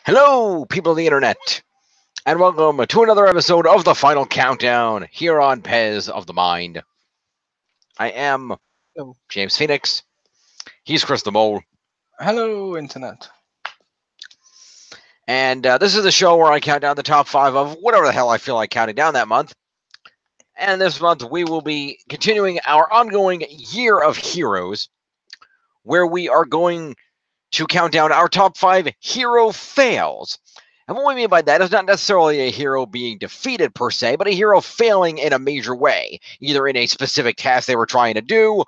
Hello, people of the internet, and welcome to another episode of the Final Countdown here on Pez of the Mind. I am Oh, James Phoenix. He's Chris the Mole, hello, Internet. and this is the show where I count down the top 5 of whatever the hell I feel like counting down that month. And this month we will be continuing our ongoing Year of Heroes, where we are going to count down our top 5 hero fails. And what we mean by that is not necessarily a hero being defeated per se, but a hero failing in a major way, either in a specific task they were trying to do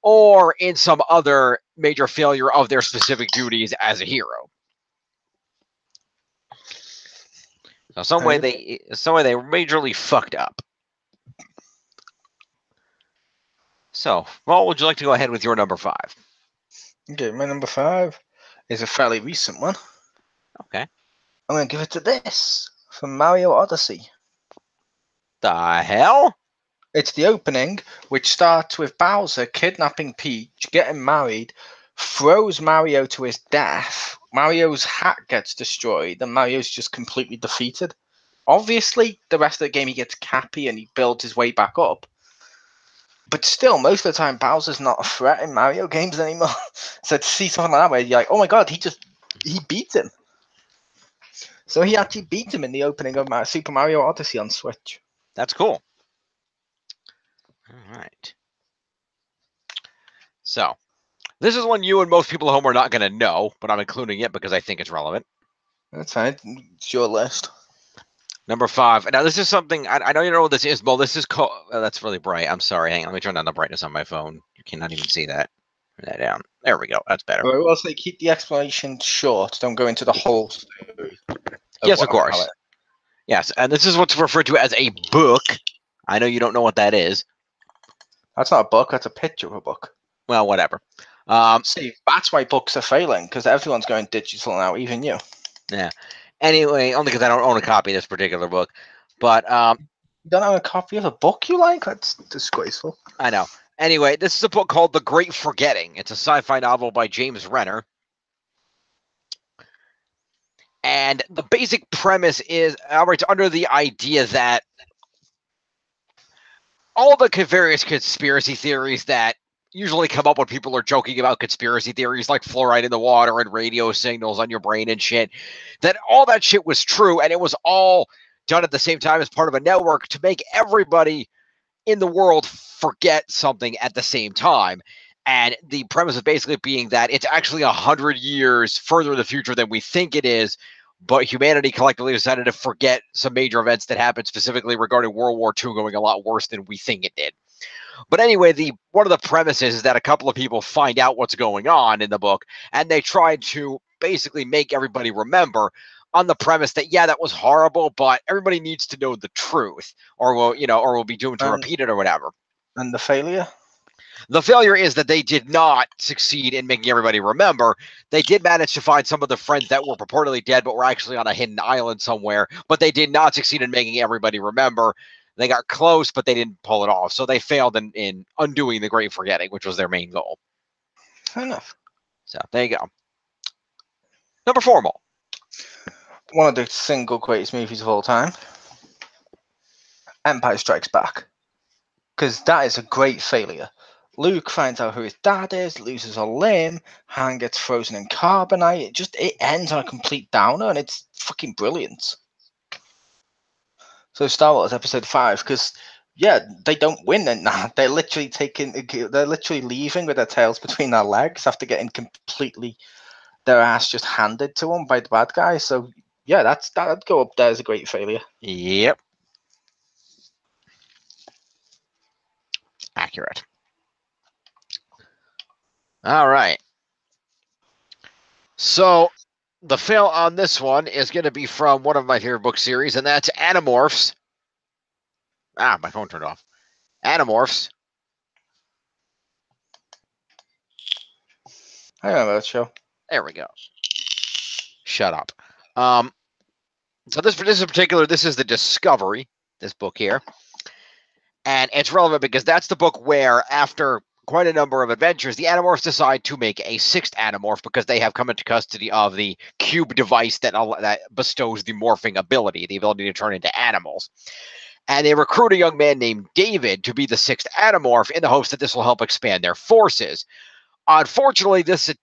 or in some other major failure of their specific duties as a hero. So some way they majorly fucked up. So, Paul, would you like to go ahead with your number 5? Okay, my number 5 is a fairly recent one. Okay. I'm going to give it to this from Mario Odyssey. The hell? It's the opening, which starts with Bowser kidnapping Peach, getting married, throws Mario to his death. Mario's hat gets destroyed, and Mario's just completely defeated. Obviously, the rest of the game he gets Cappy and he builds his way back up. But still, most of the time, Bowser's not a threat in Mario games anymore. So to see something like that where you're like, oh my god, he beat him. So he actually beat him in the opening of Super Mario Odyssey on Switch. That's cool. All right. So, this is one you and most people at home are not going to know, but I'm including it because I think it's relevant. That's fine. It's your list. Number 5. Now, this is something, I know you know what this is, Bo. This is called, that's really bright. I'm sorry. Hang on. Let me turn down the brightness on my phone. You cannot even see that. Turn that down. There we go. That's better. I will say keep the explanation short. Don't go into the whole story. Yes, of course. Yes, and this is what's referred to as a book. I know you don't know what that is. That's not a book. That's a picture of a book. Well, whatever. See, that's why books are failing, because everyone's going digital now, even you. Yeah. Anyway, only because I don't own a copy of this particular book. But You don't have a copy of a book you like? That's disgraceful. I know. Anyway, this is a book called The Great Forgetting. It's a sci-fi novel by James Renner. And the basic premise is operates under the idea that all the various conspiracy theories that usually come up when people are joking about conspiracy theories like fluoride in the water and radio signals on your brain and shit, that all that shit was true, and it was all done at the same time as part of a network to make everybody in the world forget something at the same time. And the premise of basically being that it's actually 100 years further in the future than we think it is, but humanity collectively decided to forget some major events that happened specifically regarding World War II going a lot worse than we think it did. But anyway, one of the premises is that a couple of people find out what's going on in the book, and they try to basically make everybody remember on the premise that, yeah, that was horrible, but everybody needs to know the truth, or we'll be doomed to repeat it or whatever. And the failure? The failure is that they did not succeed in making everybody remember. They did manage to find some of the friends that were purportedly dead, but were actually on a hidden island somewhere, but they did not succeed in making everybody remember. They got close, but they didn't pull it off. So they failed in undoing the Great Forgetting, which was their main goal. Fair enough. So there you go. Number 4, Mo. One of the single greatest movies of all time. Empire Strikes Back. Because that is a great failure. Luke finds out who his dad is, loses a limb, Han gets frozen in carbonite. It ends on a complete downer, and it's fucking brilliant. So Star Wars Episode 5, because they don't win in that. They're literally leaving with their tails between their legs after getting completely their ass just handed to them by the bad guy. So yeah, that'd go up there as a great failure. Yep. Accurate. All right. So the fail on this one is going to be from one of my favorite book series, and that's Animorphs. My phone turned off. Animorphs. I remember that show. There we go. Shut up. So this is the Discovery, this book here. And it's relevant because that's the book where, after quite a number of adventures, the Animorphs decide to make a sixth Animorph because they have come into custody of the cube device that bestows the morphing ability, the ability to turn into animals. And they recruit a young man named David to be the sixth Animorph in the hopes that this will help expand their forces. Unfortunately, this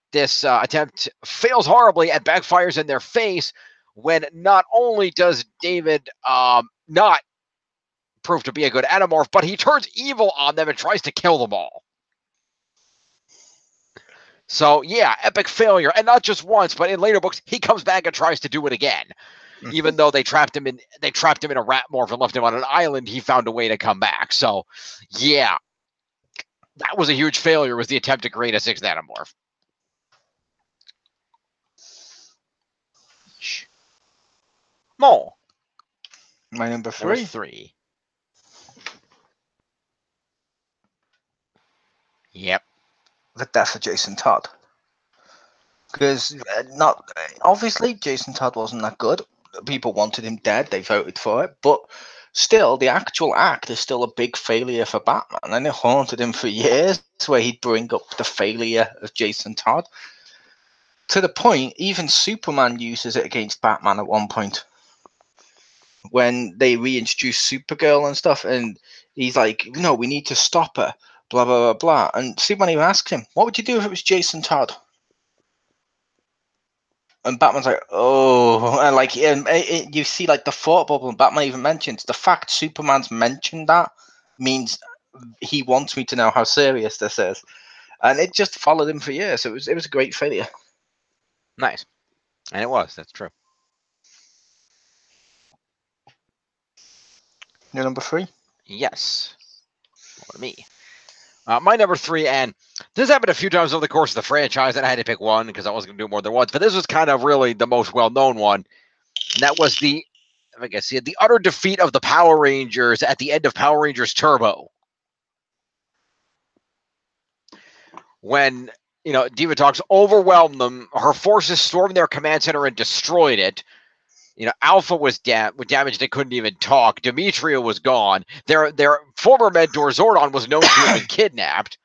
attempt fails horribly and backfires in their face when not only does David not prove to be a good Animorph, but he turns evil on them and tries to kill them all. So yeah, epic failure, and not just once, but in later books, he comes back and tries to do it again. Even though they trapped him in a rat morph and left him on an island, he found a way to come back. So yeah, that was a huge failure. Was the attempt to create a sixth Animorph. Mole. My number Number 3. 3. Yep. The death of Jason Todd. Because obviously Jason Todd wasn't that good. People wanted him dead. They voted for it. But still, the actual act is still a big failure for Batman. And it haunted him for years, where he'd bring up the failure of Jason Todd. To the point, even Superman uses it against Batman at one point. When they reintroduce Supergirl and stuff, and he's like, no, we need to stop her, blah, blah, blah, blah. And Superman even asks him, what would you do if it was Jason Todd? And Batman's like, oh, and like, you see like the thought bubble, and Batman even mentions the fact Superman's mentioned that means he wants me to know how serious this is. And it just followed him for years. It was a great failure. Nice. And it was, that's true. Your number 3? Yes. What me? My number 3, and this happened a few times over the course of the franchise, and I had to pick one because I wasn't going to do it more than once, but this was kind of really the most well-known one, and that was the utter defeat of the Power Rangers at the end of Power Rangers Turbo. When, Divatox overwhelmed them, her forces stormed their command center and destroyed it. Alpha was damaged. They couldn't even talk. Demetria was gone. Their former mentor, Zordon, was known to have been kidnapped.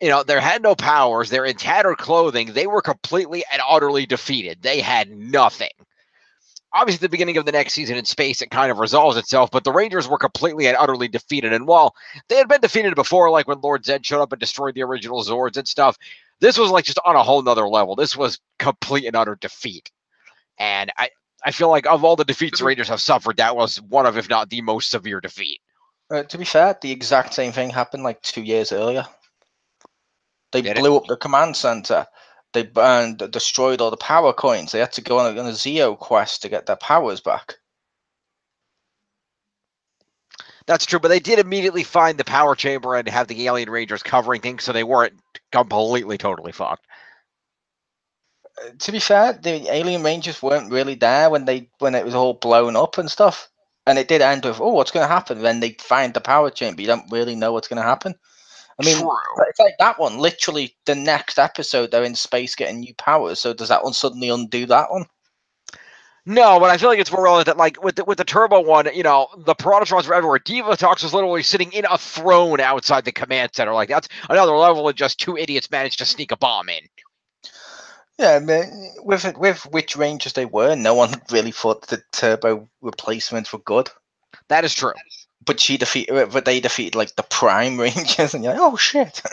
They had no powers. They're in tattered clothing. They were completely and utterly defeated. They had nothing. Obviously, at the beginning of the next season in space, it kind of resolves itself, but the Rangers were completely and utterly defeated. And while they had been defeated before, like when Lord Zed showed up and destroyed the original Zords and stuff, this was like just on a whole nother level. This was complete and utter defeat. And I feel like of all the defeats the Rangers have suffered, that was one of, if not the most severe defeat. To be fair, the exact same thing happened like 2 years earlier. They blew up the command center. They destroyed all the power coins. They had to go on a Zeo quest to get their powers back. That's true, but they did immediately find the power chamber and have the alien Rangers covering things, so they weren't completely, totally fucked. To be fair, the alien Rangers weren't really there when it was all blown up and stuff. And it did end with, oh, what's going to happen? Then they find the power chamber. You don't really know what's going to happen. I mean, it's like that one. Literally, the next episode, they're in space getting new powers. So does that one suddenly undo that one? No, but I feel like it's more relevant that, like, with the Turbo one, the Piratatrons were everywhere. Divatox was literally sitting in a throne outside the command center. Like, that's another level of just two idiots managed to sneak a bomb in. Yeah, with which Rangers they were, no one really thought the Turbo replacements were good. That is true. But they defeated like the Prime Rangers, and you're like, oh shit.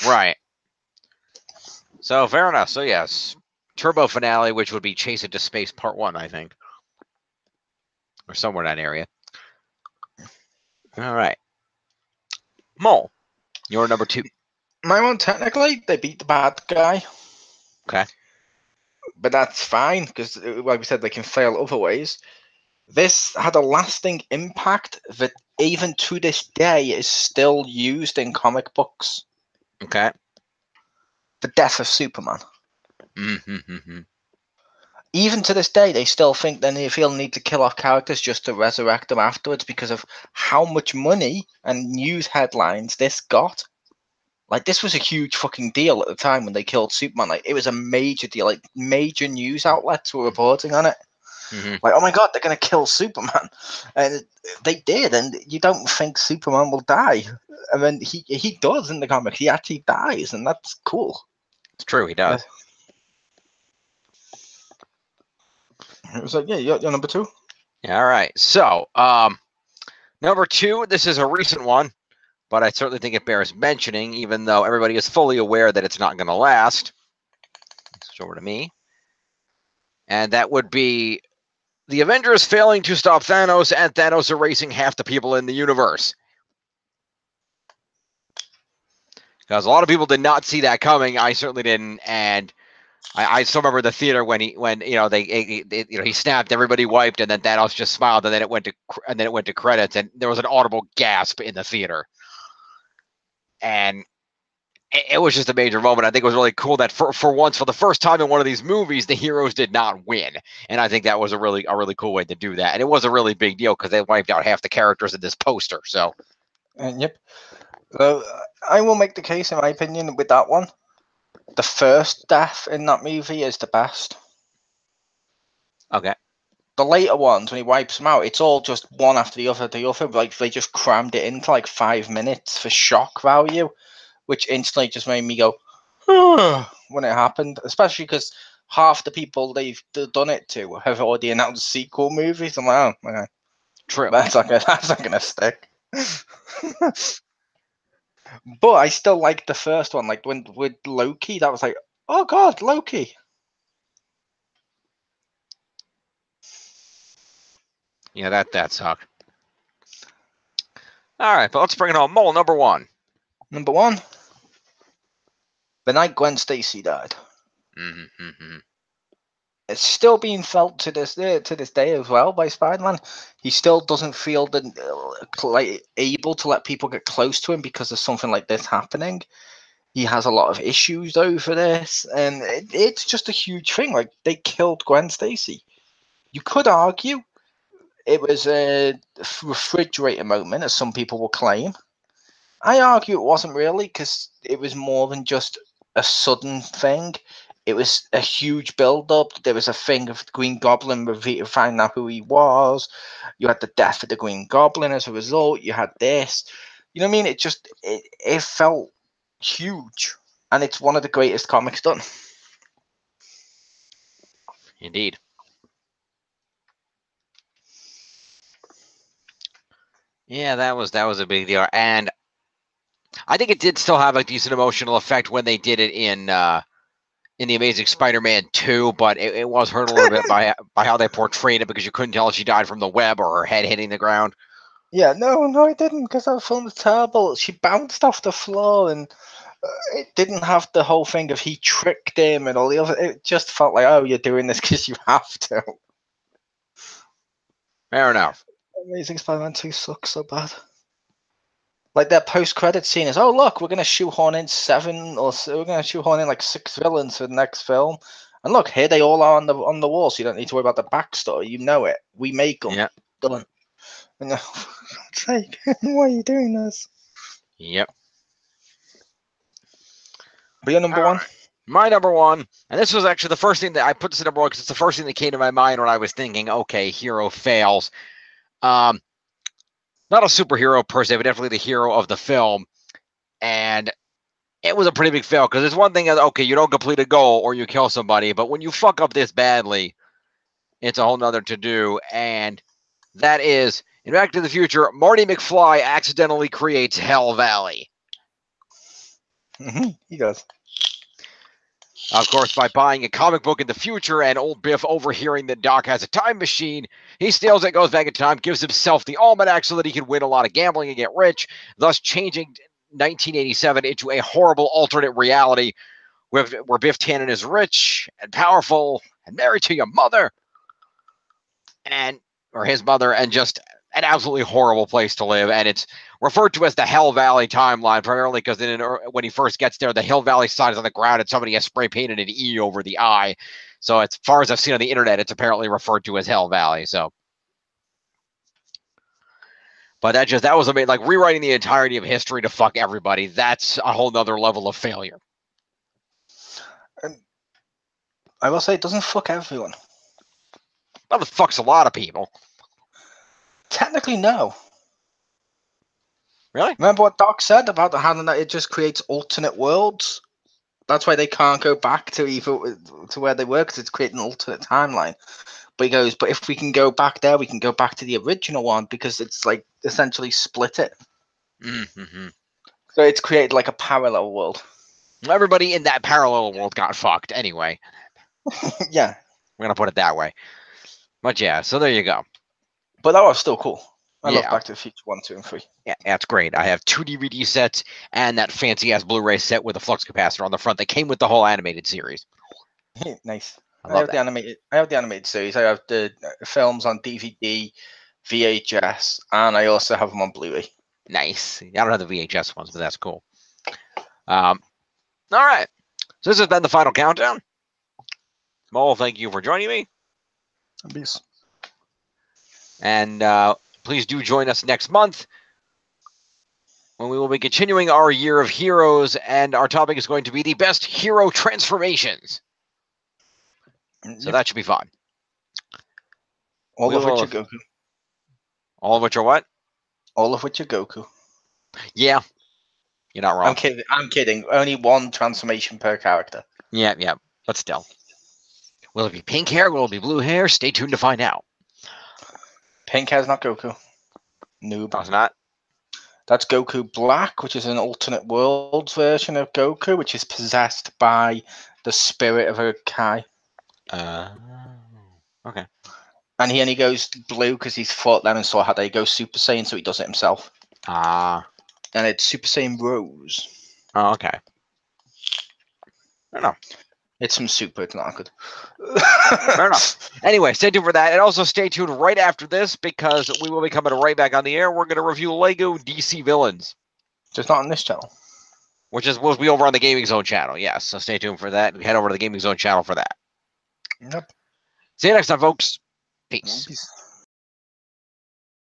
Right. So fair enough. So yes, Turbo finale, which would be Chase Into Space Part 1, I think, or somewhere in that area. All right, Mole, you're number 2. My one, technically, they beat the bad guy. Okay. But that's fine, because, like we said, they can fail other ways. This had a lasting impact that even to this day is still used in comic books. Okay. The death of Superman. Mm-hmm. Even to this day, they still think they feel the need to kill off characters just to resurrect them afterwards because of how much money and news headlines this got. Like, this was a huge fucking deal at the time when they killed Superman. Like, it was a major deal. Like, major news outlets were reporting on it. Like, oh my god, they're gonna kill Superman, and they did, and you don't think Superman will die, and then he does in the comic. He actually dies, and that's cool. It's true, he does. It was like, yeah, you're number 2. Yeah, all right. So, number 2, this is a recent one, but I certainly think it bears mentioning, even though everybody is fully aware that it's not going to last. Switch over to me. And that would be the Avengers failing to stop Thanos and Thanos erasing half the people in the universe. Because a lot of people did not see that coming. I certainly didn't. And I still remember the theater when he snapped, everybody wiped, and then Thanos just smiled, and then it went to credits, and there was an audible gasp in the theater. And it was just a major moment. I think it was really cool that for once, for the first time in one of these movies, the heroes did not win, and I think that was a really cool way to do that. And it was a really big deal because they wiped out half the characters in this poster. So, yep. I will make the case, in my opinion, with that one. The first death in that movie is the best. Okay. The later ones, when he wipes them out, it's all just one after the other. Like, they just crammed it into like 5 minutes for shock value, which instantly just made me go, when it happened. Especially because half the people they've done it to have already announced sequel movies. I'm like, oh, okay. True. That's not gonna stick. But I still like the first one. Like, when with Loki, that was like, oh god, Loki. Yeah, that sucked. All right, but let's bring it home. Mole, number 1. Number 1, the night Gwen Stacy died. It's still being felt to this day as well by Spider-Man. He still doesn't feel able to let people get close to him because of something like this happening. He has a lot of issues over this, and it's just a huge thing. Like, they killed Gwen Stacy. You could argue it was a refrigerator moment, as some people will claim. I argue it wasn't really, because it was more than just a sudden thing. It was a huge build-up. There was a thing of the Green Goblin finding out who he was. You had the death of the Green Goblin as a result. You had this. You know what I mean? It felt huge. And it's one of the greatest comics done. Indeed. Yeah, that was a big deal. And I think it did still have a decent emotional effect when they did it in The Amazing Spider-Man 2, but it was hurt a little bit by how they portrayed it, because you couldn't tell if she died from the web or her head hitting the ground. Yeah, no, I didn't, because that film was terrible. She bounced off the floor, and it didn't have the whole thing of he tricked him and all the other. It just felt like, oh, you're doing this because you have to. Fair enough. Amazing Spider-Man 2 sucks so bad. Like, their post-credit scene is, oh look, we're gonna shoehorn in 6 villains for the next film, and look, here they all are on the wall, so you don't need to worry about the backstory. You know it. We make them. Yeah. Done. And, for God's sake, why are you doing this? Yep. But your number 1. My number 1, and this was actually the first thing that I put this in number 1 because it's the first thing that came to my mind when I was thinking, okay, hero fails. Not a superhero per se, but definitely the hero of the film. And it was a pretty big fail, because it's one thing, okay, you don't complete a goal or you kill somebody, but when you fuck up this badly, it's a whole nother to-do. And that is, in Back to the Future, Marty McFly accidentally creates Hell Valley. He does. Of course, by buying a comic book in the future and old Biff overhearing that Doc has a time machine, he steals it, goes back in time, gives himself the almanac so that he can win a lot of gambling and get rich, thus changing 1987 into a horrible alternate reality where Biff Tannen is rich and powerful and married to your mother, or his mother, and just an absolutely horrible place to live. And it's referred to as the Hell Valley timeline, primarily because when he first gets there, the Hell Valley sign is on the ground and somebody has spray painted an E over the I. So as far as I've seen on the internet, it's apparently referred to as Hell Valley. So, but that was amazing. Like, rewriting the entirety of history to fuck everybody. That's a whole nother level of failure. I will say, it doesn't fuck everyone. Well, the fuck's a lot of people. Technically, no. Really? Remember what Doc said about the hand that it just creates alternate worlds? That's why they can't go back to where they were, because it's creating an alternate timeline. But he goes, but if we can go back there, we can go back to the original one, because it's like essentially split it. Mm-hmm. So it's created like a parallel world. Everybody in that parallel world got fucked anyway. Yeah. We're going to put it that way. But yeah, so there you go. But that was still cool. I love Yeah. Back to the Future 1, 2, and 3. Yeah, that's great. I have 2 DVD sets and that fancy-ass Blu-ray set with a flux capacitor on the front that came with the whole animated series. Nice. I love that. I have the animated series. I have the films on DVD, VHS, and I also have them on Blu-ray. Nice. I don't have the VHS ones, but that's cool. All right. So this has been the final countdown. Mo, thank you for joining me. Peace. And please do join us next month when we will be continuing our year of heroes, and our topic is going to be the best hero transformations. So that should be fun. All of which are Goku. All of which are what? All of which are Goku. Yeah. You're not wrong. I'm kidding. Only one transformation per character. Yeah. But still. Will it be pink hair? Will it be blue hair? Stay tuned to find out. Pink hair's not Goku. Noob. That's not. That's Goku Black, which is an alternate worlds version of Goku, which is possessed by the spirit of a Kai. Okay. And he only goes blue because he's fought them and saw how they go Super Saiyan, so he does it himself. And it's Super Saiyan Rose. Oh, okay. I don't know. It's some super, it's not good. Fair enough. Anyway, stay tuned for that. And also stay tuned right after this, because we will be coming right back on the air. We're going to review Lego DC Villains. Just not on this channel. Which will be over on the Gaming Zone channel, yes. So stay tuned for that. Head over to the Gaming Zone channel for that. Yep. See you next time, folks. Peace. Peace.